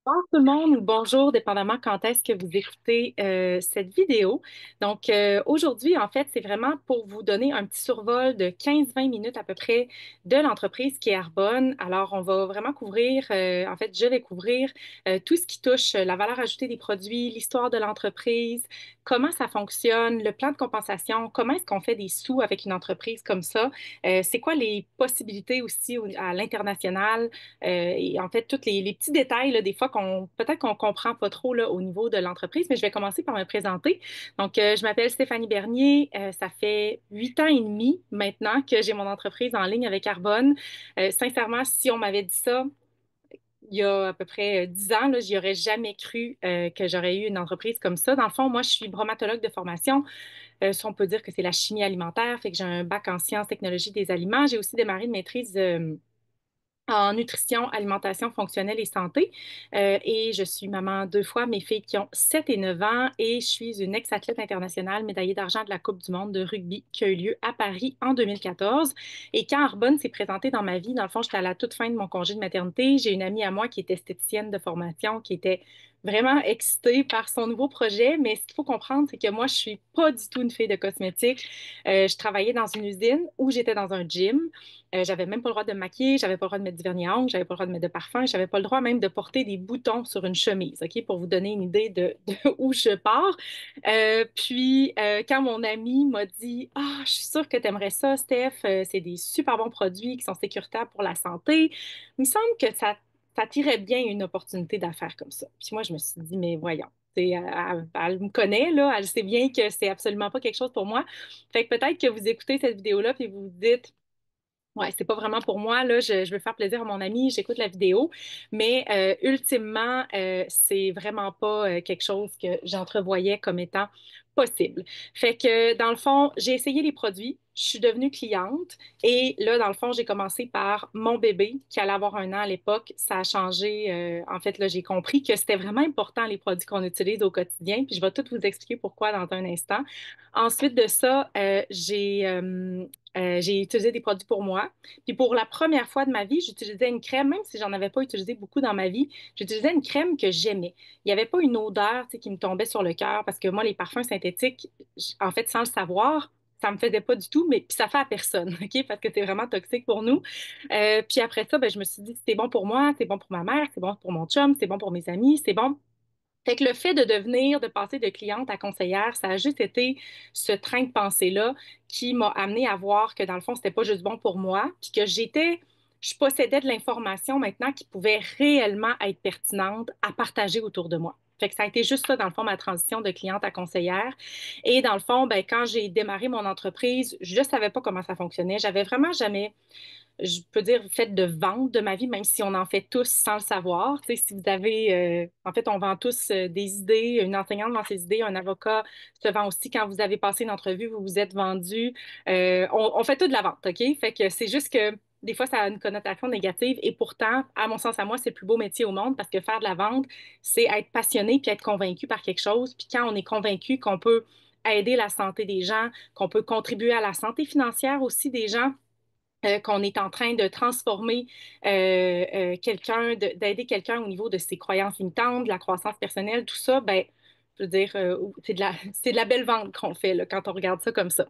Bonjour tout le monde ou bonjour, dépendamment quand est-ce que vous écoutez cette vidéo. Aujourd'hui, en fait, c'est vraiment pour vous donner un petit survol de 15-20 minutes à peu près de l'entreprise qui est Arbonne. Alors, on va vraiment couvrir, en fait, je vais couvrir tout ce qui touche la valeur ajoutée des produits, l'histoire de l'entreprise, comment ça fonctionne, le plan de compensation, comment est-ce qu'on fait des sous avec une entreprise comme ça, c'est quoi les possibilités aussi à l'international. Et en fait, tous les petits détails, là, des fois, qu'on peut-être qu'on comprend pas trop là, au niveau de l'entreprise, mais je vais commencer par me présenter. Je m'appelle Stéphanie Bernier. Ça fait 8 ans et demi maintenant que j'ai mon entreprise en ligne avec Arbonne. Sincèrement, si on m'avait dit ça il y a à peu près 10 ans, là, j'y aurais jamais cru que j'aurais eu une entreprise comme ça. Dans le fond, moi, je suis bromatologue de formation. Ça, on peut dire que c'est la chimie alimentaire, fait que j'ai un bac en sciences, technologies des aliments. J'ai aussi démarré une maîtrise en nutrition, alimentation fonctionnelle et santé. Et je suis maman deux fois, mes filles qui ont 7 et 9 ans, et je suis une ex-athlète internationale médaillée d'argent de la Coupe du monde de rugby qui a eu lieu à Paris en 2014. Et quand Arbonne s'est présentée dans ma vie, dans le fond, j'étais à la toute fin de mon congé de maternité. J'ai une amie à moi qui est esthéticienne de formation, qui était vraiment excitée par son nouveau projet. Mais ce qu'il faut comprendre, c'est que moi, je suis pas du tout une fille de cosmétiques. Je travaillais dans une usine où j'étais dans un gym. J'avais même pas le droit de me maquiller, j'avais pas le droit de mettre du vernis à ongles, j'avais pas le droit de mettre de parfum, j'avais pas le droit même de porter des boutons sur une chemise, OK, pour vous donner une idée de où je pars. Quand mon ami m'a dit, ah, je suis sûre que tu aimerais ça, Steph, c'est des super bons produits qui sont sécuritaires pour la santé, il me semble que ça t'irait bien une opportunité d'affaires comme ça. Puis moi, je me suis dit, mais voyons. Elle me connaît, là, elle sait bien que c'est absolument pas quelque chose pour moi. Fait que peut-être que vous écoutez cette vidéo-là et vous vous dites, ouais, c'est pas vraiment pour moi. Là, je veux faire plaisir à mon ami, j'écoute la vidéo, mais ultimement, c'est vraiment pas quelque chose que j'entrevoyais comme étant possible. Fait que dans le fond, j'ai essayé les produits, je suis devenue cliente et là, dans le fond, j'ai commencé par mon bébé qui allait avoir 1 an à l'époque. Ça a changé. En fait, là, j'ai compris que c'était vraiment important les produits qu'on utilise au quotidien. Puis je vais tout vous expliquer pourquoi dans un instant. Ensuite de ça, j'ai utilisé des produits pour moi. Puis pour la première fois de ma vie, j'utilisais une crème, même si j'en avais pas utilisé beaucoup dans ma vie, j'utilisais une crème que j'aimais. Il n'y avait pas une odeur, tu sais, qui me tombait sur le cœur parce que moi, les parfums synthétiques, en fait, sans le savoir, ça me faisait pas du tout, mais puis ça fait à personne, OK? Parce que c'est vraiment toxique pour nous. Puis après ça, ben, je me suis dit, c'est bon pour moi, c'est bon pour ma mère, c'est bon pour mon chum, c'est bon pour mes amis, c'est bon. Fait que le fait de passer de cliente à conseillère, ça a juste été ce train de pensée-là qui m'a amené à voir que dans le fond, c'était pas juste bon pour moi, puis que je possédais de l'information maintenant qui pouvait réellement être pertinente à partager autour de moi. Fait que ça a été juste ça, dans le fond, ma transition de cliente à conseillère. Et dans le fond, ben, quand j'ai démarré mon entreprise, je ne savais pas comment ça fonctionnait. J'avais vraiment jamais, je peux dire, fait de vente de ma vie, même si on en fait tous sans le savoir. Tu sais, si vous avez, en fait, on vend tous des idées, une enseignante vend ses idées, un avocat se vend aussi quand vous avez passé une entrevue, vous vous êtes vendu. On fait tout de la vente, OK? Fait que c'est juste que des fois, ça a une connotation négative et pourtant, à mon sens, à moi, c'est le plus beau métier au monde parce que faire de la vente, c'est être passionné puis être convaincu par quelque chose. Puis quand on est convaincu qu'on peut aider la santé des gens, qu'on peut contribuer à la santé financière aussi des gens, qu'on est en train de transformer d'aider quelqu'un au niveau de ses croyances limitantes, de la croissance personnelle, tout ça, ben, je veux dire, c'est de la belle vente qu'on fait là, quand on regarde ça comme ça.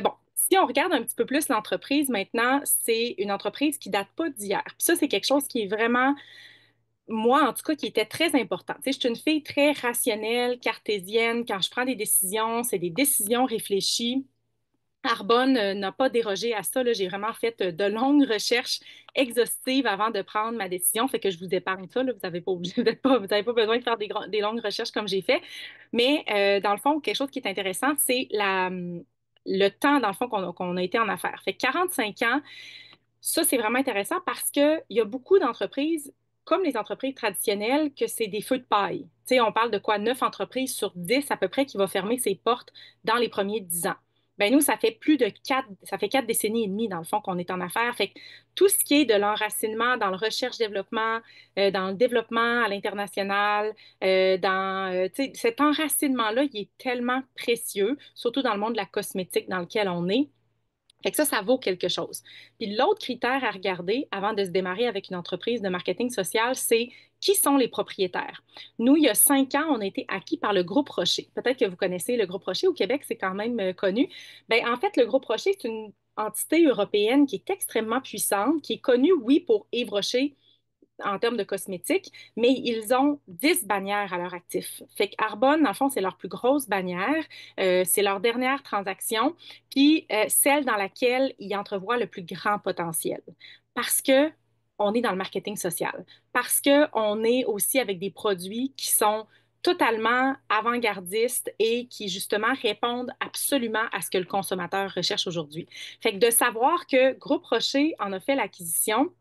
Bon, si on regarde un petit peu plus l'entreprise maintenant, c'est une entreprise qui date pas d'hier. Puis ça, c'est quelque chose qui est vraiment, moi en tout cas, qui était très important. Tu sais, je suis une fille très rationnelle, cartésienne. Quand je prends des décisions, c'est des décisions réfléchies. Arbonne n'a pas dérogé à ça, là. J'ai vraiment fait de longues recherches exhaustives avant de prendre ma décision. Fait que je vous épargne ça, là. Vous n'avez pas, vous avez pas besoin de faire des longues recherches comme j'ai fait. Mais dans le fond, quelque chose qui est intéressant, c'est le temps, dans le fond, qu'on a été en affaires. Fait que 45 ans, ça, c'est vraiment intéressant parce qu'il y a beaucoup d'entreprises, comme les entreprises traditionnelles, que c'est des feux de paille. Tu sais, on parle de quoi? 9 entreprises sur 10 à peu près qui vont fermer ses portes dans les premiers 10 ans. Ben nous, ça fait plus de 4 décennies et demie, dans le fond, qu'on est en affaires. Fait que tout ce qui est de l'enracinement dans le recherche-développement, dans le développement à l'international, tu sais, cet enracinement-là, il est tellement précieux, surtout dans le monde de la cosmétique dans lequel on est. Fait que ça vaut quelque chose. Puis l'autre critère à regarder avant de se démarrer avec une entreprise de marketing social, c'est qui sont les propriétaires. Nous, il y a 5 ans, on a été acquis par le Groupe Rocher. Peut-être que vous connaissez le Groupe Rocher au Québec, c'est quand même connu. Ben, en fait, le Groupe Rocher, c'est une entité européenne qui est extrêmement puissante, qui est connue, oui, pour Yves Rocher, en termes de cosmétiques, mais ils ont 10 bannières à leur actif. Fait qu'Arbonne, dans le fond, c'est leur plus grosse bannière, c'est leur dernière transaction, puis celle dans laquelle ils entrevoient le plus grand potentiel. Parce que on est dans le marketing social, parce qu'on est aussi avec des produits qui sont totalement avant-gardistes et qui, justement, répondent absolument à ce que le consommateur recherche aujourd'hui. Fait que de savoir que Groupe Rocher en a fait l'acquisition,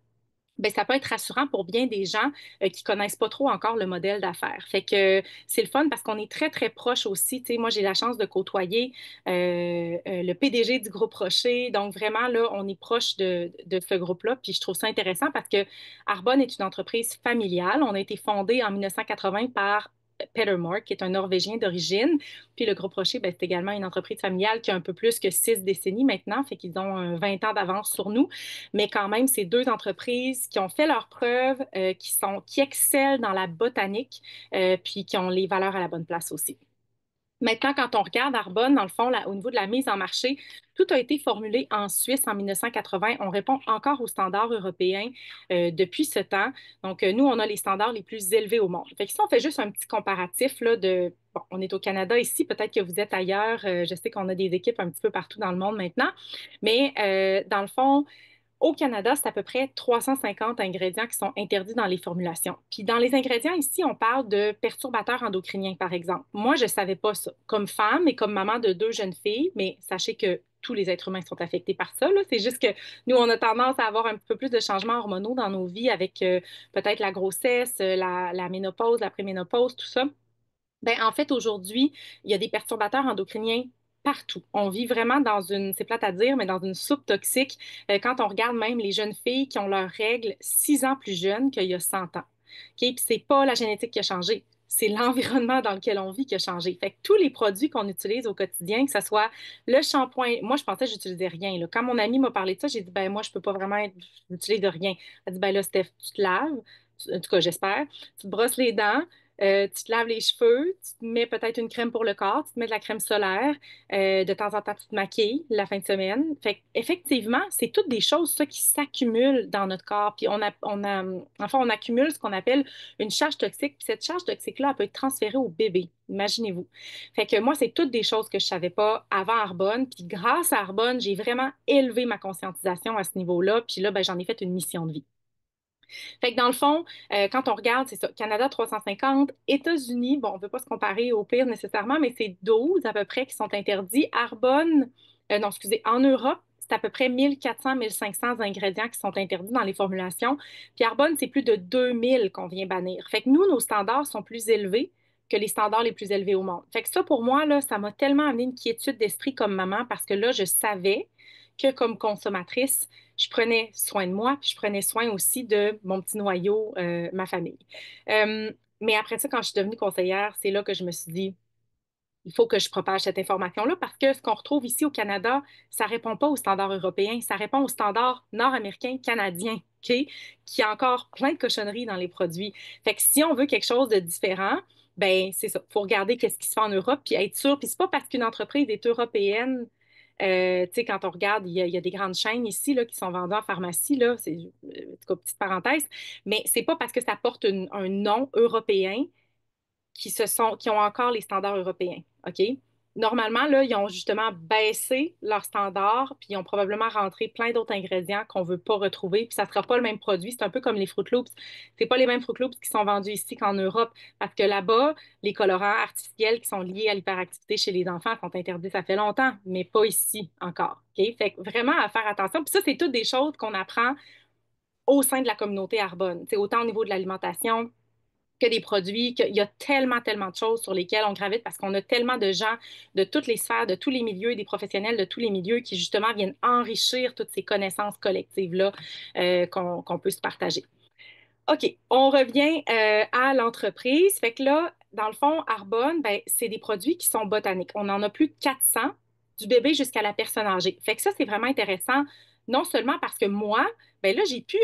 ben, ça peut être rassurant pour bien des gens qui connaissent pas trop encore le modèle d'affaires. Fait que c'est le fun parce qu'on est très, très proche aussi. Tu sais, moi, j'ai la chance de côtoyer le PDG du groupe Rocher. Donc, vraiment, là, on est proche de ce groupe-là. Puis, je trouve ça intéressant parce que Arbonne est une entreprise familiale. On a été fondé en 1980 par Peter Moore, qui est un Norvégien d'origine. Puis le Groupe Rocher, ben, c'est également une entreprise familiale qui a un peu plus que 6 décennies maintenant, fait qu'ils ont 20 ans d'avance sur nous. Mais quand même, c'est deux entreprises qui ont fait leurs preuves, qui excellent dans la botanique, puis qui ont les valeurs à la bonne place aussi. Maintenant, quand on regarde Arbonne, dans le fond, là, au niveau de la mise en marché, tout a été formulé en Suisse en 1980. On répond encore aux standards européens depuis ce temps. Donc, nous, on a les standards les plus élevés au monde. Fait que si on fait juste un petit comparatif là, de, bon, on est au Canada ici, peut-être que vous êtes ailleurs. Je sais qu'on a des équipes un petit peu partout dans le monde maintenant. Mais dans le fond, au Canada, c'est à peu près 350 ingrédients qui sont interdits dans les formulations. Puis dans les ingrédients, ici, on parle de perturbateurs endocriniens, par exemple. Moi, je ne savais pas ça. Comme femme et comme maman de deux jeunes filles, mais sachez que tous les êtres humains sont affectés par ça, là. C'est juste que nous, on a tendance à avoir un peu plus de changements hormonaux dans nos vies avec peut-être la grossesse, la ménopause, la préménopause, tout ça. Ben, en fait, aujourd'hui, il y a des perturbateurs endocriniens partout. On vit vraiment dans une, c'est plate à dire, mais dans une soupe toxique. Quand on regarde même les jeunes filles qui ont leurs règles 6 ans plus jeunes qu'il y a 100 ans. OK? Puis c'est pas la génétique qui a changé, c'est l'environnement dans lequel on vit qui a changé. Fait que tous les produits qu'on utilise au quotidien, que ce soit le shampoing, moi je pensais que j'utilisais rien, là. Quand mon amie m'a parlé de ça, j'ai dit ben moi je peux pas vraiment utiliser de rien. Elle dit ben là Steph, tu te laves, en tout cas j'espère, tu te brosses les dents, tu te laves les cheveux, tu te mets peut-être une crème pour le corps, tu te mets de la crème solaire, de temps en temps, tu te maquilles la fin de semaine. Fait effectivement, c'est toutes des choses, ça, qui s'accumulent dans notre corps. Puis enfin, on accumule ce qu'on appelle une charge toxique. Puis cette charge toxique-là, elle peut être transférée au bébé. Imaginez-vous. Fait que moi, c'est toutes des choses que je savais pas avant Arbonne. Puis grâce à Arbonne, j'ai vraiment élevé ma conscientisation à ce niveau-là. Puis là, ben, j'en ai fait une mission de vie. Fait que dans le fond, quand on regarde, c'est ça, Canada 350, États-Unis, bon, on ne veut pas se comparer au pire nécessairement, mais c'est 12 à peu près qui sont interdits. Arbonne, non, excusez, en Europe, c'est à peu près 1400-1500 ingrédients qui sont interdits dans les formulations. Puis Arbonne, c'est plus de 2000 qu'on vient bannir. Fait que nous, nos standards sont plus élevés que les standards les plus élevés au monde. Fait que ça, pour moi, là, ça m'a tellement amené une quiétude d'esprit comme maman parce que là, je savais que comme consommatrice, je prenais soin de moi, puis je prenais soin aussi de mon petit noyau, ma famille. Mais après ça, quand je suis devenue conseillère, c'est là que je me suis dit, il faut que je propage cette information-là parce que ce qu'on retrouve ici au Canada, ça ne répond pas aux standards européens, ça répond aux standards nord-américains, canadiens, OK? Qui a encore plein de cochonneries dans les produits. Fait que si on veut quelque chose de différent, ben c'est ça. Il faut regarder qu'est-ce qui se fait en Europe puis être sûr. Puis c'est pas parce qu'une entreprise est européenne, tu sais, quand on regarde, il y a des grandes chaînes ici là, qui sont vendues en pharmacie, là, c'est en tout cas, petite parenthèse, mais c'est pas parce que ça porte un nom européen qui ont encore les standards européens. OK? Normalement, là, ils ont justement baissé leurs standards, puis ils ont probablement rentré plein d'autres ingrédients qu'on ne veut pas retrouver, puis ça ne sera pas le même produit. C'est un peu comme les Fruit Loops. C'est pas les mêmes Fruit Loops qui sont vendus ici qu'en Europe, parce que là-bas, les colorants artificiels qui sont liés à l'hyperactivité chez les enfants sont interdits, ça fait longtemps, mais pas ici encore. OK? Fait que vraiment à faire attention. Puis ça, c'est toutes des choses qu'on apprend au sein de la communauté Arbonne. C'est autant au niveau de l'alimentation, que des produits, qu'il y a tellement, tellement de choses sur lesquelles on gravite parce qu'on a tellement de gens de toutes les sphères, de tous les milieux, des professionnels de tous les milieux qui, justement, viennent enrichir toutes ces connaissances collectives-là qu'on peut se partager. OK, on revient à l'entreprise. Fait que là, dans le fond, Arbonne, ben, c'est des produits qui sont botaniques. On en a plus de 400 du bébé jusqu'à la personne âgée. Fait que ça, c'est vraiment intéressant, non seulement parce que moi, ben là, j'ai pu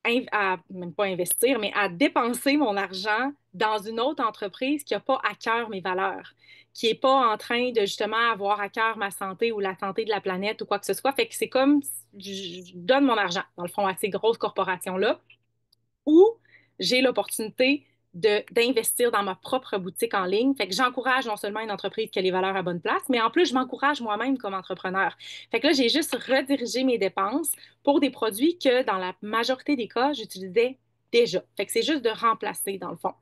même pas investir, mais à dépenser mon argent dans une autre entreprise qui n'a pas à cœur mes valeurs, qui n'est pas en train de justement avoir à cœur ma santé ou la santé de la planète ou quoi que ce soit. Fait que c'est comme je donne mon argent, dans le fond, à ces grosses corporations-là ou j'ai l'opportunité d'investir dans ma propre boutique en ligne. Fait que j'encourage non seulement une entreprise qui a les valeurs à bonne place, mais en plus, je m'encourage moi-même comme entrepreneur. Fait que là, j'ai juste redirigé mes dépenses pour des produits que dans la majorité des cas, j'utilisais déjà. Fait que c'est juste de remplacer dans le fond.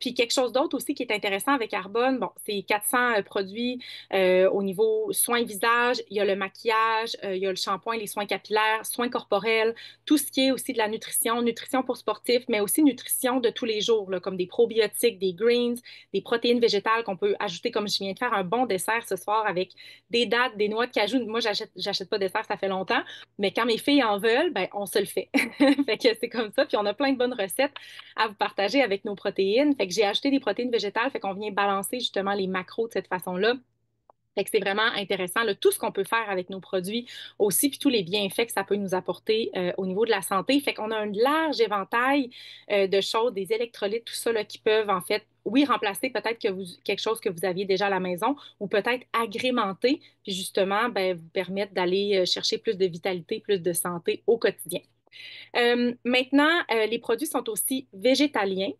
Puis quelque chose d'autre aussi qui est intéressant avec Arbonne, bon, c'est 400 produits au niveau soins visage, il y a le maquillage, il y a le shampoing, les soins capillaires, soins corporels, tout ce qui est aussi de la nutrition, nutrition pour sportifs, mais aussi nutrition de tous les jours, là, comme des probiotiques, des greens, des protéines végétales qu'on peut ajouter, comme je viens de faire un bon dessert ce soir avec des dattes, des noix de cajou. Moi, j'achète pas de dessert, ça fait longtemps, mais quand mes filles en veulent, ben, on se le fait. Fait que c'est comme ça. Puis on a plein de bonnes recettes à vous partager avec nos protéines. Fait que j'ai acheté des protéines végétales, fait qu'on vient balancer justement les macros de cette façon-là. Fait que c'est vraiment intéressant, là, tout ce qu'on peut faire avec nos produits aussi, puis tous les bienfaits que ça peut nous apporter au niveau de la santé. Fait qu'on a un large éventail de choses, des électrolytes, tout ça là, qui peuvent en fait, oui, remplacer peut-être quelque chose que vous aviez déjà à la maison ou peut-être agrémenter, puis justement, ben, vous permettre d'aller chercher plus de vitalité, plus de santé au quotidien. Maintenant, les produits sont aussi végétaliens,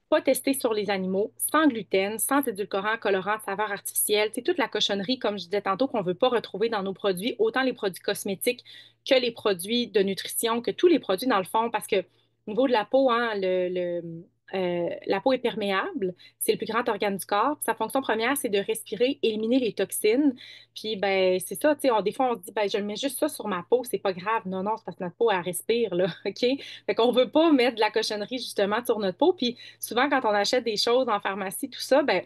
pas testé sur les animaux, sans gluten, sans édulcorants, colorants, saveurs artificielles. C'est toute la cochonnerie, comme je disais tantôt, qu'on ne veut pas retrouver dans nos produits, autant les produits cosmétiques que les produits de nutrition, que tous les produits dans le fond, parce que au niveau de la peau, hein, la peau est perméable, c'est le plus grand organe du corps. Sa fonction première, c'est de respirer, éliminer les toxines. Puis, ben, c'est ça, tu sais, des fois, on se dit, ben, je mets juste ça sur ma peau, c'est pas grave. Non, non, c'est parce que notre peau, elle respire, là, OK? Fait qu'on veut pas mettre de la cochonnerie, justement, sur notre peau. Puis, souvent, quand on achète des choses en pharmacie, tout ça, ben,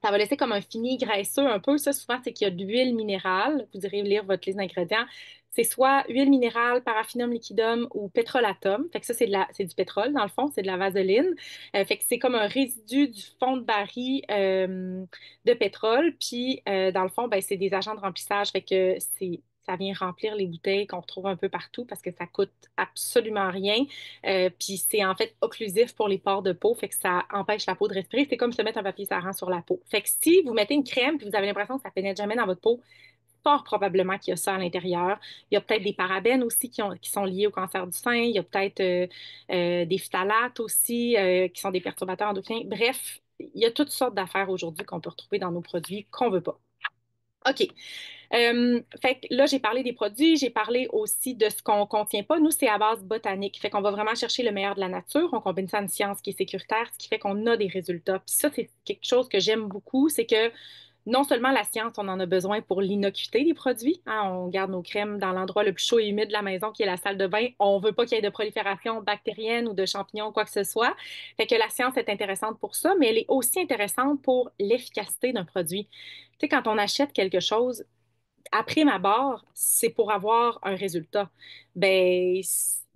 ça va laisser comme un fini graisseux un peu. Ça, souvent, c'est qu'il y a de l'huile minérale. Vous irez lire votre liste d'ingrédients. C'est soit huile minérale, paraffinum liquidum ou pétrolatum. Fait que ça, c'est du pétrole, dans le fond, c'est de la vaseline. Fait que c'est comme un résidu du fond de baril de pétrole. Puis, dans le fond, ben, c'est des agents de remplissage. Fait que ça vient remplir les bouteilles qu'on retrouve un peu partout parce que ça coûte absolument rien. Puis c'est en fait occlusif pour les pores de peau, fait que ça empêche la peau de respirer. C'est comme se mettre un papier saran sur la peau. Fait que si vous mettez une crème puis vous avez l'impression que ça pénètre jamais dans votre peau, fort probablement qu'il y a ça à l'intérieur. Il y a peut-être des parabènes aussi qui sont liés au cancer du sein. Il y a peut-être des phtalates aussi qui sont des perturbateurs endocriniens. Bref, il y a toutes sortes d'affaires aujourd'hui qu'on peut retrouver dans nos produits qu'on ne veut pas. OK. Fait que là, j'ai parlé des produits, j'ai parlé aussi de ce qu'on ne contient pas. Nous, c'est à base botanique. Fait qu'on va vraiment chercher le meilleur de la nature. On combine ça à une science qui est sécuritaire, ce qui fait qu'on a des résultats. Puis ça, c'est quelque chose que j'aime beaucoup, c'est que non seulement la science, on en a besoin pour l'innocuité des produits. Hein, on garde nos crèmes dans l'endroit le plus chaud et humide de la maison, qui est la salle de bain. On ne veut pas qu'il y ait de prolifération bactérienne ou de champignons, quoi que ce soit. Fait que la science est intéressante pour ça, mais elle est aussi intéressante pour l'efficacité d'un produit. Tu sais, quand on achète quelque chose, après ma barre, c'est pour avoir un résultat. Ben,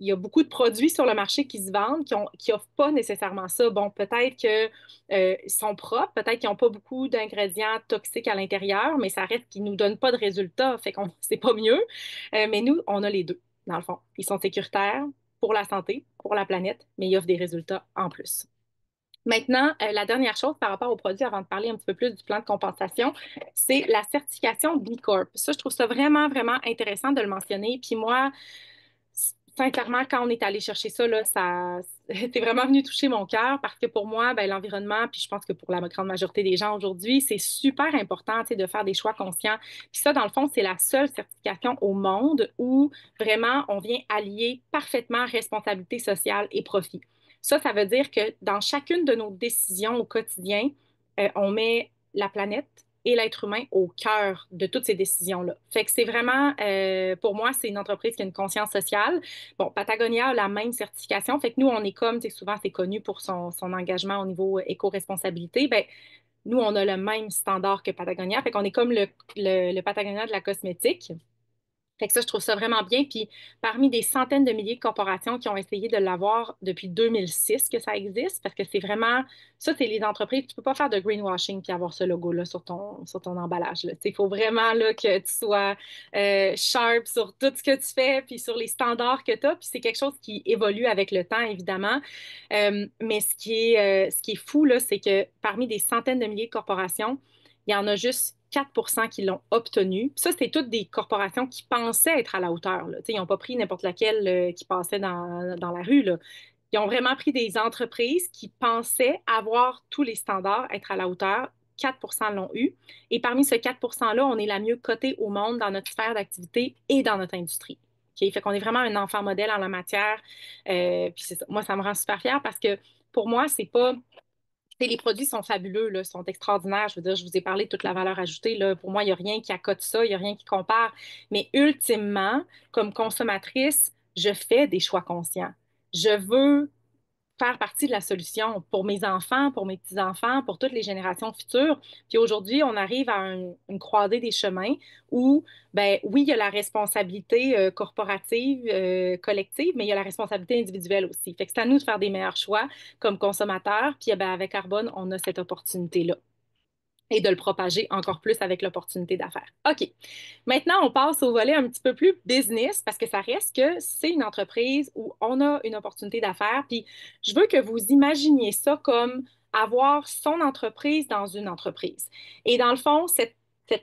il y a beaucoup de produits sur le marché qui se vendent qui offrent pas nécessairement ça. Bon, peut-être que ils sont propres, peut-être qu'ils n'ont pas beaucoup d'ingrédients toxiques à l'intérieur, mais ça reste qu'ils nous donnent pas de résultats, fait qu'on c'est pas mieux. Mais nous, on a les deux, dans le fond. Ils sont sécuritaires pour la santé, pour la planète, mais ils offrent des résultats en plus. Maintenant, la dernière chose par rapport aux produits, avant de parler un petit peu plus du plan de compensation, c'est la certification B Corp. Ça, je trouve ça vraiment, vraiment intéressant de le mentionner. Puis moi, sincèrement, quand on est allé chercher ça, là, ça c'est vraiment venu toucher mon cœur parce que pour moi, ben, l'environnement, puis je pense que pour la grande majorité des gens aujourd'hui, c'est super important, tu sais, de faire des choix conscients. Puis ça, dans le fond, c'est la seule certification au monde où vraiment on vient allier parfaitement responsabilité sociale et profit. Ça veut dire que dans chacune de nos décisions au quotidien, on met la planète et l'être humain au cœur de toutes ces décisions-là. Fait que c'est vraiment, pour moi, c'est une entreprise qui a une conscience sociale. Bon, Patagonia a la même certification. Fait que nous, on est comme, tu sais, souvent, c'est connu pour son engagement au niveau éco-responsabilité. Ben, nous, on a le même standard que Patagonia. Fait qu'on est comme le Patagonia de la cosmétique. Fait que ça, je trouve ça vraiment bien. Puis parmi des centaines de milliers de corporations qui ont essayé de l'avoir depuis 2006 que ça existe, parce que c'est vraiment, ça, c'est les entreprises, tu peux pas faire de greenwashing puis avoir ce logo-là sur ton emballage, là. Il faut vraiment là, que tu sois sharp sur tout ce que tu fais, puis sur les standards que tu as. Puis c'est quelque chose qui évolue avec le temps, évidemment. Mais ce qui est fou, là, c'est que parmi des centaines de milliers de corporations, il y en a juste 4 qui l'ont obtenu. Puis ça, c'est toutes des corporations qui pensaient être à la hauteur, là. Ils n'ont pas pris n'importe laquelle qui passait dans la rue, là. Ils ont vraiment pris des entreprises qui pensaient avoir tous les standards, être à la hauteur. 4 l'ont eu. Et parmi ce 4 là, on est la mieux cotée au monde dans notre sphère d'activité et dans notre industrie. OK? Fait qu'on est vraiment un enfant modèle en la matière. Puis c'est ça. Moi, ça me rend super fière parce que pour moi, c'est pas les produits sont fabuleux, là, sont extraordinaires. Je veux dire, je vous ai parlé de toute la valeur ajoutée. Là. Pour moi, il n'y a rien qui accote ça, il n'y a rien qui compare. Mais ultimement, comme consommatrice, je fais des choix conscients. Je veux faire partie de la solution pour mes enfants, pour mes petits-enfants, pour toutes les générations futures. Puis aujourd'hui, on arrive à une croisée des chemins où, ben oui, il y a la responsabilité corporative, collective, mais il y a la responsabilité individuelle aussi. Fait que c'est à nous de faire des meilleurs choix comme consommateurs. Puis ben, avec Carbone, on a cette opportunité-là et de le propager encore plus avec l'opportunité d'affaires. OK. Maintenant, on passe au volet un petit peu plus business parce que ça reste que c'est une entreprise où on a une opportunité d'affaires. Puis je veux que vous imaginiez ça comme avoir son entreprise dans une entreprise. Et dans le fond, cette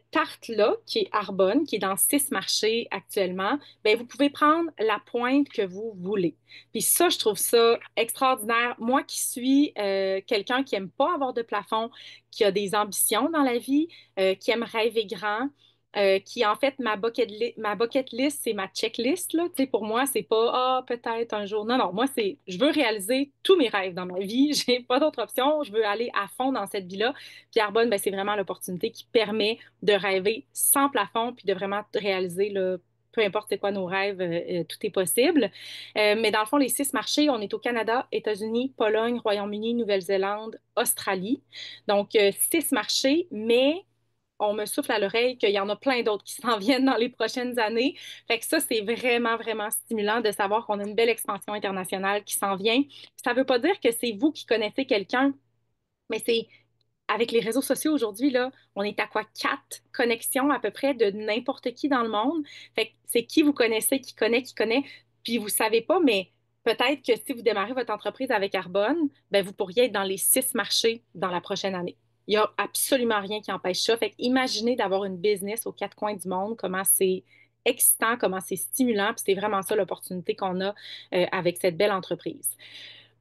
tarte-là, qui est Arbonne, qui est dans 6 marchés actuellement, bien, vous pouvez prendre la pointe que vous voulez. Puis ça, je trouve ça extraordinaire. Moi qui suis quelqu'un qui n'aime pas avoir de plafond, qui a des ambitions dans la vie, qui aime rêver grand, qui en fait, ma bucket list, c'est ma checklist, là. Tu sais, pour moi, c'est pas, ah, peut-être un jour. Non, non, moi, c'est, je veux réaliser tous mes rêves dans ma vie. J'ai pas d'autre option. Je veux aller à fond dans cette vie-là. Puis Arbonne, ben, c'est vraiment l'opportunité qui permet de rêver sans plafond puis de vraiment réaliser, là, peu importe c'est quoi nos rêves, tout est possible. Mais dans le fond, les 6 marchés, on est au Canada, États-Unis, Pologne, Royaume-Uni, Nouvelle-Zélande, Australie. Donc, 6 marchés, mais on me souffle à l'oreille qu'il y en a plein d'autres qui s'en viennent dans les prochaines années. Fait que ça, c'est vraiment, vraiment stimulant de savoir qu'on a une belle expansion internationale qui s'en vient. Ça ne veut pas dire que c'est vous qui connaissez quelqu'un, mais c'est avec les réseaux sociaux aujourd'hui, là, on est à quoi? 4 connexions à peu près de n'importe qui dans le monde. Fait que c'est qui vous connaissez, qui connaît, puis vous savez pas, mais peut-être que si vous démarrez votre entreprise avec Arbonne, ben vous pourriez être dans les 6 marchés dans la prochaine année. Il n'y a absolument rien qui empêche ça. Fait que imaginez d'avoir une business aux 4 coins du monde, comment c'est excitant, comment c'est stimulant, puis c'est vraiment ça l'opportunité qu'on a avec cette belle entreprise.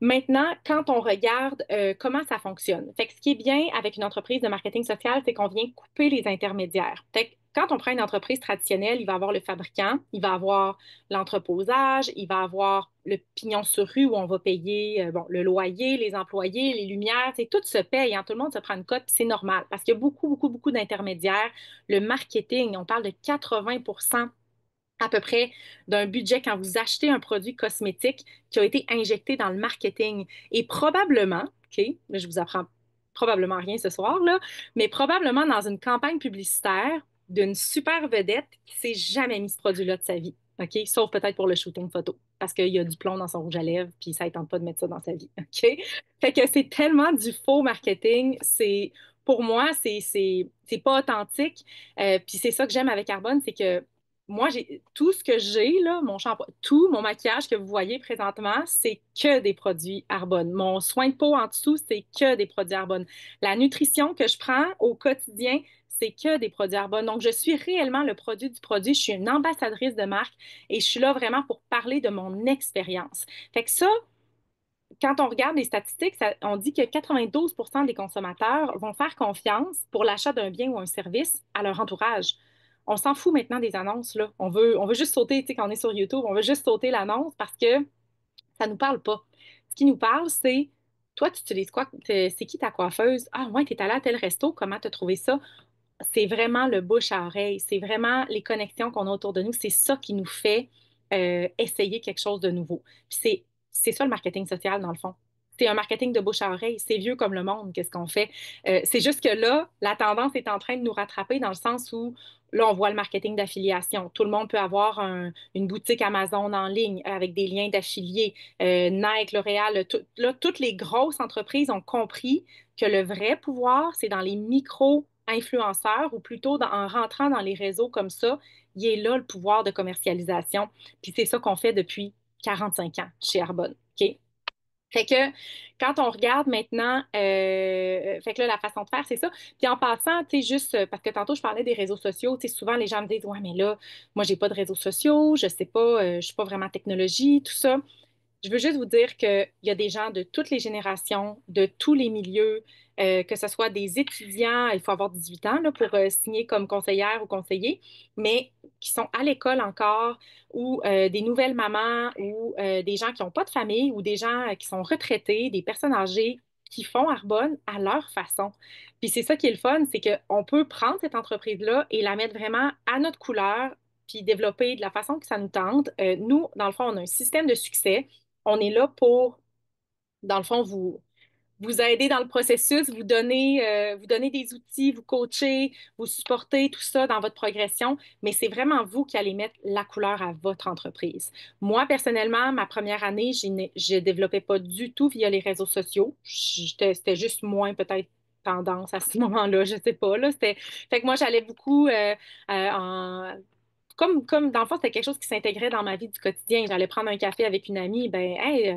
Maintenant, quand on regarde comment ça fonctionne, fait que ce qui est bien avec une entreprise de marketing social, c'est qu'on vient couper les intermédiaires. Fait que quand on prend une entreprise traditionnelle, il va avoir le fabricant, il va avoir l'entreposage, il va avoir le pignon sur rue où on va payer bon, le loyer, les employés, les lumières, tout se paye, hein, tout le monde se prend une cote, puis c'est normal parce qu'il y a beaucoup, beaucoup, beaucoup d'intermédiaires. Le marketing, on parle de 80 à peu près d'un budget quand vous achetez un produit cosmétique qui a été injecté dans le marketing. Et probablement, OK, là, je vous apprends probablement rien ce soir, là, mais probablement dans une campagne publicitaire d'une super vedette qui s'est jamais mis ce produit-là de sa vie. OK? Sauf peut-être pour le shooting photo, parce qu'il y a du plomb dans son rouge à lèvres, puis ça ne tente pas de mettre ça dans sa vie. OK? Fait que c'est tellement du faux marketing. Pour moi, c'est pas authentique. Puis c'est ça que j'aime avec Carbone, c'est que moi, j'ai tout ce que j'ai, là, mon shampoing, tout mon maquillage que vous voyez présentement, c'est que des produits Arbonne. Mon soin de peau en dessous, c'est que des produits Arbonne. La nutrition que je prends au quotidien, c'est que des produits Arbonne. Donc, je suis réellement le produit du produit. Je suis une ambassadrice de marque et je suis là vraiment pour parler de mon expérience. Fait que ça, quand on regarde les statistiques, on dit que 92 des consommateurs vont faire confiance pour l'achat d'un bien ou un service à leur entourage. On s'en fout maintenant des annonces, là. On veut juste sauter, tu sais, quand on est sur YouTube, on veut juste sauter l'annonce parce que ça ne nous parle pas. Ce qui nous parle, c'est toi, tu utilises quoi? C'est qui ta coiffeuse? Ah, ouais, t'es allé à tel resto, comment t'as trouvé ça? C'est vraiment le bouche à oreille, c'est vraiment les connexions qu'on a autour de nous, c'est ça qui nous fait essayer quelque chose de nouveau. Puis c'est ça le marketing social, dans le fond. C'est un marketing de bouche à oreille. C'est vieux comme le monde, qu'est-ce qu'on fait? C'est juste que là, la tendance est en train de nous rattraper dans le sens où là, on voit le marketing d'affiliation. Tout le monde peut avoir une boutique Amazon en ligne avec des liens d'affiliés. Nike, L'Oréal, là, toutes les grosses entreprises ont compris que le vrai pouvoir, c'est dans les micro-influenceurs ou plutôt en rentrant dans les réseaux comme ça, il est là le pouvoir de commercialisation. Puis c'est ça qu'on fait depuis 45 ans chez Arbonne. OK? Fait que quand on regarde maintenant, fait que là, la façon de faire, c'est ça. Puis en passant, tu sais, juste parce que tantôt, je parlais des réseaux sociaux, tu sais, souvent les gens me disent, ouais, mais là, moi, j'ai pas de réseaux sociaux, je sais pas, je suis pas vraiment technologie, tout ça. Je veux juste vous dire qu'il y a des gens de toutes les générations, de tous les milieux, que ce soit des étudiants, il faut avoir 18 ans là, pour signer comme conseillère ou conseiller, mais qui sont à l'école encore, ou des nouvelles mamans, ou des gens qui n'ont pas de famille, ou des gens qui sont retraités, des personnes âgées qui font Arbonne à leur façon. Puis c'est ça qui est le fun, c'est qu'on peut prendre cette entreprise-là et la mettre vraiment à notre couleur, puis développer de la façon que ça nous tente. Nous, dans le fond, on a un système de succès. On est là pour, dans le fond, vous aider dans le processus, vous donner des outils, vous coacher, vous supporter, tout ça dans votre progression, mais c'est vraiment vous qui allez mettre la couleur à votre entreprise. Moi, personnellement, ma première année, je ne développais pas du tout via les réseaux sociaux. C'était juste moins peut-être tendance à ce moment-là, je sais pas. Là, fait que moi, j'allais beaucoup en comme dans le fond, c'était quelque chose qui s'intégrait dans ma vie du quotidien. J'allais prendre un café avec une amie, ben, hey,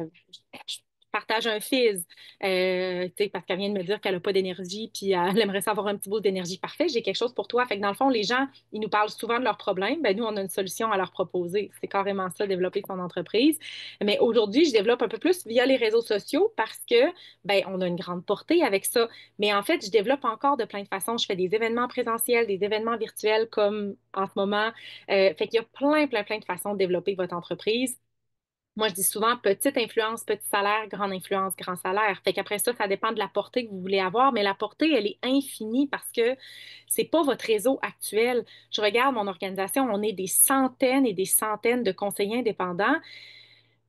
je partage un fizz, tu sais, parce qu'elle vient de me dire qu'elle n'a pas d'énergie, puis elle aimerait savoir un petit bout d'énergie. Parfait, j'ai quelque chose pour toi. Fait que dans le fond, les gens, ils nous parlent souvent de leurs problèmes. Ben, nous, on a une solution à leur proposer. C'est carrément ça, développer son entreprise. Mais aujourd'hui, je développe un peu plus via les réseaux sociaux parce que, ben, on a une grande portée avec ça. Mais en fait, je développe encore de plein de façons. Je fais des événements présentiels, des événements virtuels comme en ce moment. Fait qu'il y a plein de façons de développer votre entreprise. Moi, je dis souvent petite influence, petit salaire, grande influence, grand salaire. Fait qu'après ça, ça dépend de la portée que vous voulez avoir, mais la portée, elle est infinie parce que c'est pas votre réseau actuel. Je regarde mon organisation, on est des centaines et des centaines de conseillers indépendants.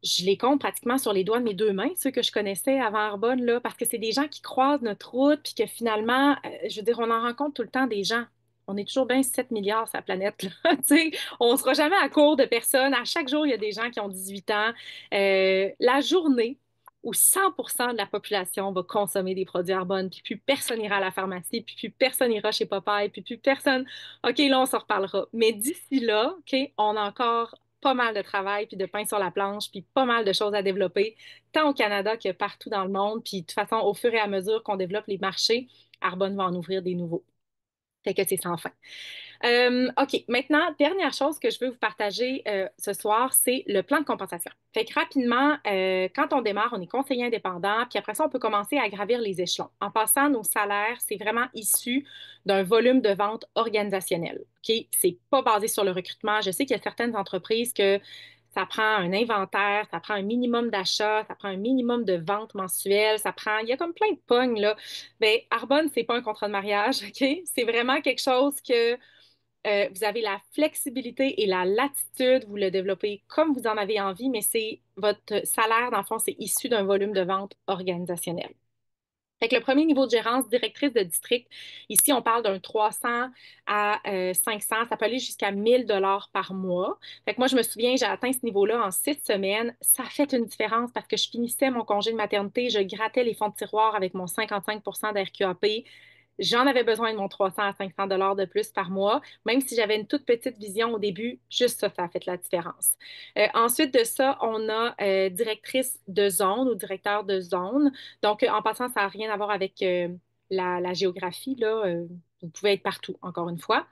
Je les compte pratiquement sur les doigts de mes deux mains, ceux que je connaissais avant Arbonne, là, parce que c'est des gens qui croisent notre route, puis que finalement, je veux dire, on en rencontre tout le temps des gens. On est toujours bien 7 milliards sur la planète, là. Tu sais, on ne sera jamais à court de personnes. À chaque jour, il y a des gens qui ont 18 ans. La journée où 100% de la population va consommer des produits Arbonne, puis plus personne ira à la pharmacie, puis plus personne ira chez Popeye, puis plus personne... OK, là, on s'en reparlera. Mais d'ici là, OK, on a encore pas mal de travail, puis de pain sur la planche, puis pas mal de choses à développer, tant au Canada que partout dans le monde. Puis de toute façon, au fur et à mesure qu'on développe les marchés, Arbonne va en ouvrir des nouveaux. Fait que c'est sans fin. OK, maintenant, dernière chose que je veux vous partager ce soir, c'est le plan de compensation. Fait que rapidement, quand on démarre, on est conseiller indépendant, puis après ça, on peut commencer à gravir les échelons. En passant, nos salaires, c'est vraiment issu d'un volume de vente organisationnel. OK? C'est pas basé sur le recrutement. Je sais qu'il y a certaines entreprises que ça prend un inventaire, ça prend un minimum d'achat, ça prend un minimum de ventes mensuelles, ça prend, il y a comme plein de pognes, là. Mais Arbonne, c'est pas un contrat de mariage, OK? C'est vraiment quelque chose que vous avez la flexibilité et la latitude, vous le développez comme vous en avez envie, mais c'est votre salaire, dans le fond, c'est issu d'un volume de vente organisationnel. Fait que le premier niveau de gérance, directrice de district, ici, on parle d'un 300 à 500, ça peut aller jusqu'à 1000 $ par mois. Fait que moi, je me souviens, j'ai atteint ce niveau-là en 6 semaines. Ça a fait une différence parce que je finissais mon congé de maternité, je grattais les fonds de tiroir avec mon 55% d'RQAP. J'en avais besoin de mon 300 à 500 $ de plus par mois, même si j'avais une toute petite vision au début, juste ça, ça a fait la différence. Ensuite de ça, on a directrice de zone ou directeur de zone. Donc, en passant, ça n'a rien à voir avec la géographie, là. Vous pouvez être partout, encore une fois.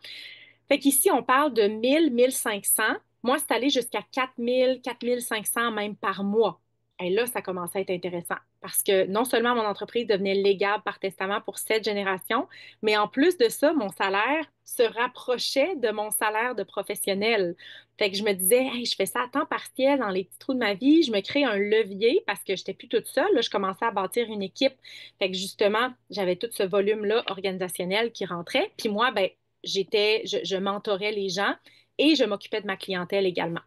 Fait qu'ici, on parle de 1000, 1500. Moi, c'est allé jusqu'à 4000, 4500 même par mois. Et là, ça commençait à être intéressant parce que non seulement mon entreprise devenait légale par testament pour 7 générations, mais en plus de ça, mon salaire se rapprochait de mon salaire de professionnel. Fait que je me disais, hey, je fais ça à temps partiel dans les petits trous de ma vie, je me crée un levier parce que je n'étais plus toute seule. Là, je commençais à bâtir une équipe. Fait que justement, j'avais tout ce volume-là organisationnel qui rentrait. Puis moi, ben, je mentorais les gens et je m'occupais de ma clientèle également.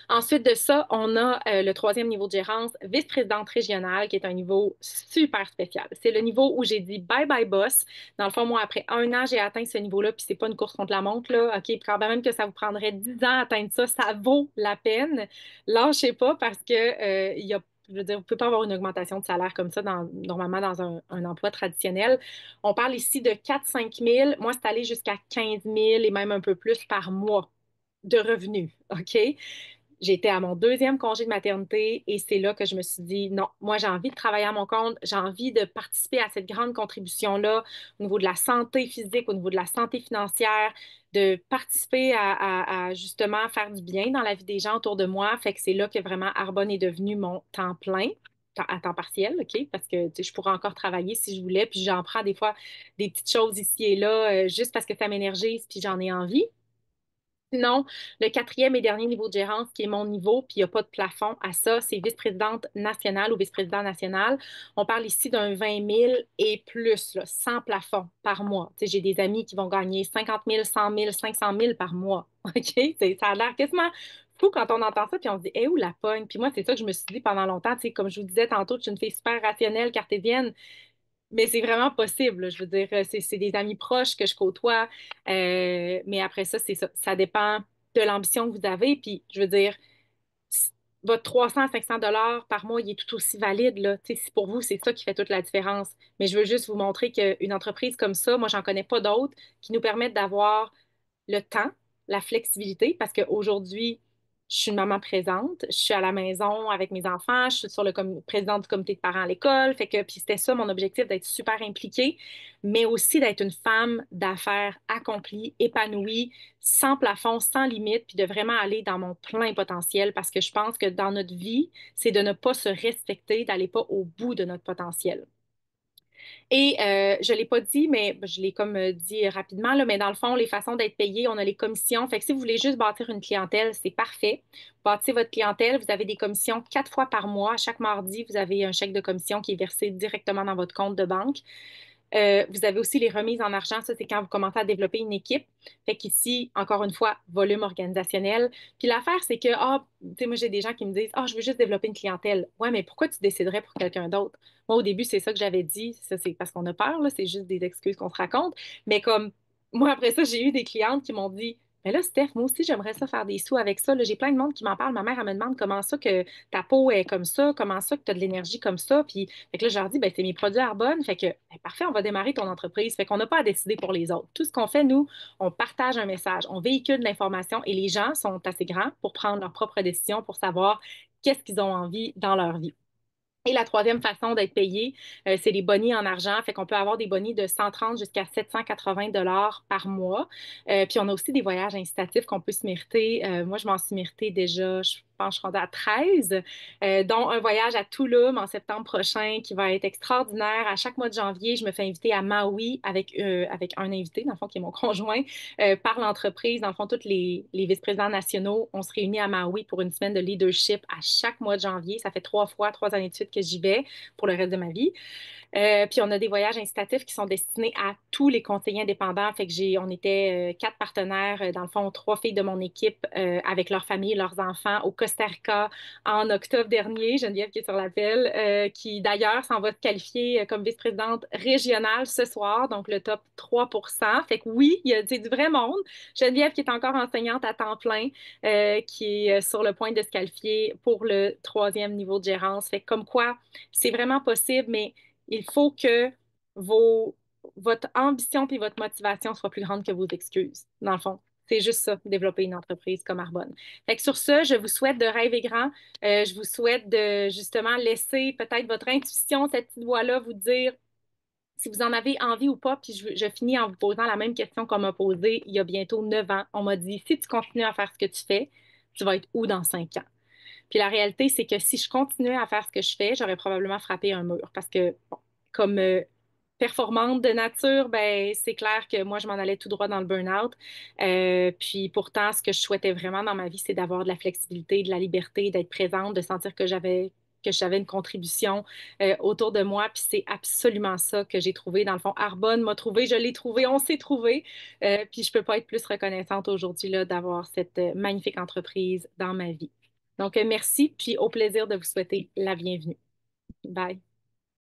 Ensuite de ça, on a le troisième niveau de gérance, vice-présidente régionale, qui est un niveau super spécial. C'est le niveau où j'ai dit bye bye boss. Dans le fond, moi, après 1 an, j'ai atteint ce niveau-là, puis c'est pas une course contre la montre, là. OK, quand même que ça vous prendrait 10 ans à atteindre ça, ça vaut la peine. Lâchez pas parce que il y a je veux dire, vous ne pouvez pas avoir une augmentation de salaire comme ça normalement dans un emploi traditionnel. On parle ici de 4-5 000. Moi, c'est allé jusqu'à 15 000 et même un peu plus par mois de revenus. OK? J'étais à mon deuxième congé de maternité et c'est là que je me suis dit, non, moi j'ai envie de travailler à mon compte, j'ai envie de participer à cette grande contribution-là au niveau de la santé physique, au niveau de la santé financière, de participer à justement faire du bien dans la vie des gens autour de moi. Fait que c'est là que vraiment Arbonne est devenu mon temps plein. À temps partiel, OK? Parce que tu sais, je pourrais encore travailler si je voulais, puis j'en prends des fois des petites choses ici et là, juste parce que ça m'énergise, puis j'en ai envie. Sinon, le quatrième et dernier niveau de gérance, qui est mon niveau, puis il n'y a pas de plafond à ça, c'est vice-présidente nationale ou vice-président national. On parle ici d'un 20 000 et plus, là, sans plafond par mois. Tu sais, j'ai des amis qui vont gagner 50 000, 100 000, 500 000 par mois. OK? Ça a l'air quasiment fou quand on entend ça, puis on se dit, eh où la pogne? Puis moi, c'est ça que je me suis dit pendant longtemps. Tu sais, comme je vous disais tantôt, je suis une fille super rationnelle, cartésienne. Mais c'est vraiment possible, là. Je veux dire, c'est des amis proches que je côtoie. Mais après ça, c'est ça. Ça dépend de l'ambition que vous avez. Puis, je veux dire, votre 300 à 500 dollars par mois, il est tout aussi valide, là. Tu sais, si pour vous, c'est ça qui fait toute la différence. Mais je veux juste vous montrer qu'une entreprise comme ça, moi, j'en connais pas d'autres qui nous permettent d'avoir le temps, la flexibilité, parce qu'aujourd'hui, je suis une maman présente, je suis à la maison avec mes enfants, je suis sur le présidente du comité de parents à l'école, fait que puis c'était ça mon objectif d'être super impliquée, mais aussi d'être une femme d'affaires accomplie, épanouie, sans plafond, sans limite, puis de vraiment aller dans mon plein potentiel, parce que je pense que dans notre vie, c'est de ne pas se respecter, d'aller pas au bout de notre potentiel. Et je ne l'ai pas dit, mais je l'ai comme dit rapidement, là, mais dans le fond, les façons d'être payé, on a les commissions. Fait que si vous voulez juste bâtir une clientèle, c'est parfait. Bâtir votre clientèle, vous avez des commissions 4 fois par mois. Chaque mardi, vous avez un chèque de commission qui est versé directement dans votre compte de banque. Vous avez aussi les remises en argent. Ça, c'est quand vous commencez à développer une équipe. Fait qu'ici, encore une fois, volume organisationnel. Puis l'affaire, c'est que, tu sais, moi, j'ai des gens qui me disent, je veux juste développer une clientèle. Ouais, mais pourquoi tu déciderais pour quelqu'un d'autre? Moi, au début, c'est ça que j'avais dit. Ça, c'est parce qu'on a peur, là. C'est juste des excuses qu'on se raconte. Mais comme, moi, après ça, j'ai eu des clientes qui m'ont dit, mais là, Steph, moi aussi, j'aimerais ça faire des sous avec ça. Là, j'ai plein de monde qui m'en parle. Ma mère, elle me demande comment ça que ta peau est comme ça, comment ça que tu as de l'énergie comme ça. Puis, fait que là, je leur dis, ben, c'est mes produits Arbonne. Fait que, ben, parfait, on va démarrer ton entreprise. Fait qu'on n'a pas à décider pour les autres. Tout ce qu'on fait, nous, on partage un message, on véhicule de l'information et les gens sont assez grands pour prendre leurs propres décisions, pour savoir qu'est-ce qu'ils ont envie dans leur vie. Et la troisième façon d'être payé, c'est les bonnies en argent. Fait qu'on peut avoir des bonnies de 130 jusqu'à 780 dollars par mois. Puis on a aussi des voyages incitatifs qu'on peut se mériter. Moi, je m'en suis mérité déjà, je pense que je suis rendue à 13, dont un voyage à Tulum en septembre prochain qui va être extraordinaire. À chaque mois de janvier, je me fais inviter à Maui avec un invité, dans le fond, qui est mon conjoint, par l'entreprise. Dans le fond, tous les vice-présidents nationaux, on se réunit à Maui pour une semaine de leadership à chaque mois de janvier. Ça fait 3 fois, 3 années de suite que j'y vais pour le reste de ma vie. Puis on a des voyages incitatifs qui sont destinés à tous les conseillers indépendants. Fait que on était 4 partenaires, dans le fond, 3 filles de mon équipe avec leurs familles, leurs enfants au Costa Rica en octobre dernier. Geneviève qui est sur l'appel, qui d'ailleurs s'en va se qualifier comme vice-présidente régionale ce soir, donc le top 3%. Fait que oui, c'est du vrai monde. Geneviève qui est encore enseignante à temps plein, qui est sur le point de se qualifier pour le troisième niveau de gérance. Fait que comme quoi, c'est vraiment possible, mais il faut que vos, votre ambition et votre motivation soient plus grandes que vos excuses, dans le fond. C'est juste ça, développer une entreprise comme Arbonne. Fait que sur ce, je vous souhaite de rêver grand. Je vous souhaite de justement laisser peut-être votre intuition, cette petite voix-là, vous dire si vous en avez envie ou pas. Puis je finis en vous posant la même question qu'on m'a posée il y a bientôt 9 ans. On m'a dit, si tu continues à faire ce que tu fais, tu vas être où dans 5 ans? Puis la réalité, c'est que si je continuais à faire ce que je fais, j'aurais probablement frappé un mur. Parce que, bon, comme performante de nature, ben, c'est clair que moi, je m'en allais tout droit dans le burn-out. Puis pourtant, ce que je souhaitais vraiment dans ma vie, c'est d'avoir de la flexibilité, de la liberté, d'être présente, de sentir que j'avais que j'avais une contribution autour de moi. Puis c'est absolument ça que j'ai trouvé. Dans le fond, Arbonne m'a trouvé, je l'ai trouvé, on s'est trouvé. Puis je peux pas être plus reconnaissante aujourd'hui là, d'avoir cette magnifique entreprise dans ma vie. Donc, merci, puis au plaisir de vous souhaiter la bienvenue. Bye.